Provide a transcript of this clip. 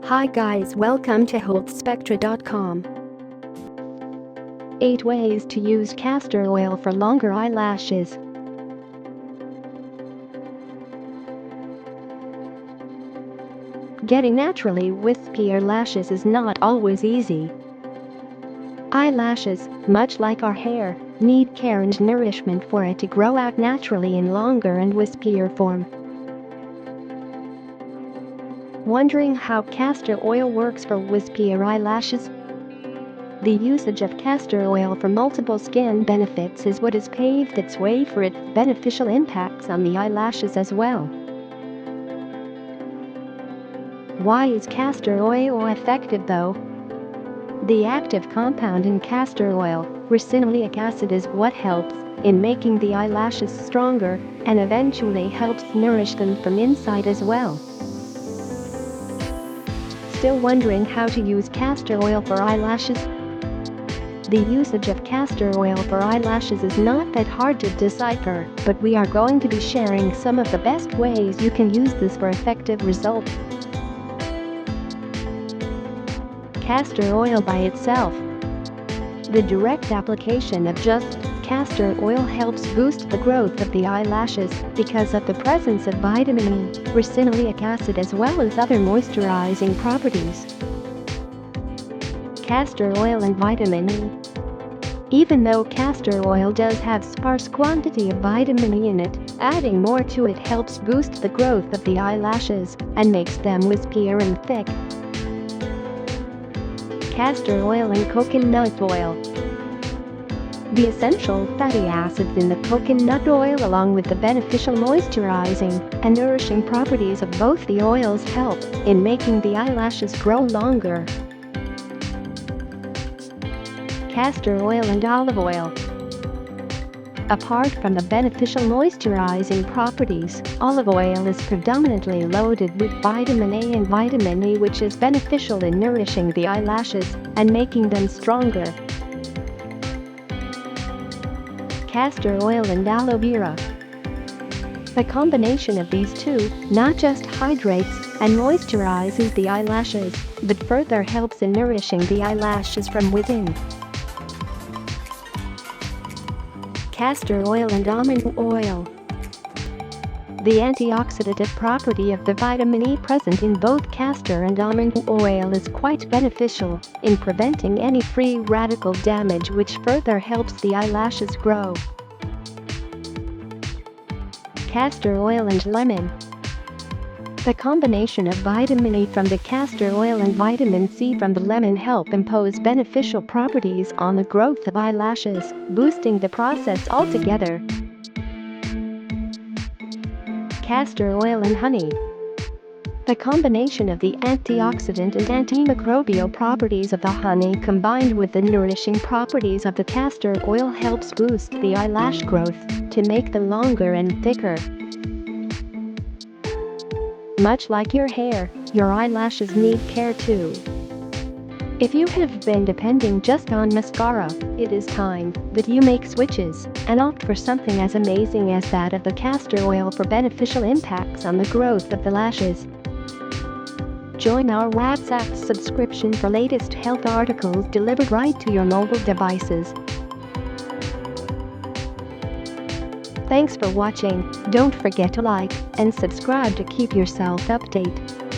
Hi guys, welcome to healthspectra.com. 8 ways to use castor oil for longer eyelashes. Getting naturally wispier lashes is not always easy. Eyelashes, much like our hair, need care and nourishment for it to grow out naturally in longer and wispier form. Wondering how castor oil works for wispier eyelashes? The usage of castor oil for multiple skin benefits is what has paved its way for its beneficial impacts on the eyelashes as well. Why is castor oil effective though? The active compound in castor oil, ricinoleic acid, is what helps in making the eyelashes stronger and eventually helps nourish them from inside as well. Still wondering how to use castor oil for eyelashes? The usage of castor oil for eyelashes is not that hard to decipher, but we are going to be sharing some of the best ways you can use this for effective results. Castor oil by itself. The direct application of just castor oil helps boost the growth of the eyelashes because of the presence of vitamin E, ricinoleic acid, as well as other moisturizing properties. Castor oil and vitamin E. Even though castor oil does have sparse quantity of vitamin E in it, adding more to it helps boost the growth of the eyelashes and makes them wispier and thick. Castor oil and coconut oil. The essential fatty acids in the coconut oil, along with the beneficial moisturizing and nourishing properties of both the oils, help in making the eyelashes grow longer. Castor oil and olive oil. Apart from the beneficial moisturizing properties, olive oil is predominantly loaded with vitamin A and vitamin E, which is beneficial in nourishing the eyelashes and making them stronger. Castor oil and aloe vera. The combination of these two not just hydrates and moisturizes the eyelashes, but further helps in nourishing the eyelashes from within. Castor oil and almond oil. The antioxidant property of the vitamin E present in both castor and almond oil is quite beneficial in preventing any free radical damage, which further helps the eyelashes grow. Castor oil and lemon. The combination of vitamin E from the castor oil and vitamin C from the lemon help impose beneficial properties on the growth of eyelashes, boosting the process altogether. Castor oil and honey. The combination of the antioxidant and antimicrobial properties of the honey combined with the nourishing properties of the castor oil helps boost the eyelash growth to make them longer and thicker. Much like your hair, your eyelashes need care too. If you have been depending just on mascara, it is time that you make switches and opt for something as amazing as that of the castor oil for beneficial impacts on the growth of the lashes. Join our WhatsApp subscription for latest health articles delivered right to your mobile devices. Thanks for watching. Don't forget to like and subscribe to keep yourself updated.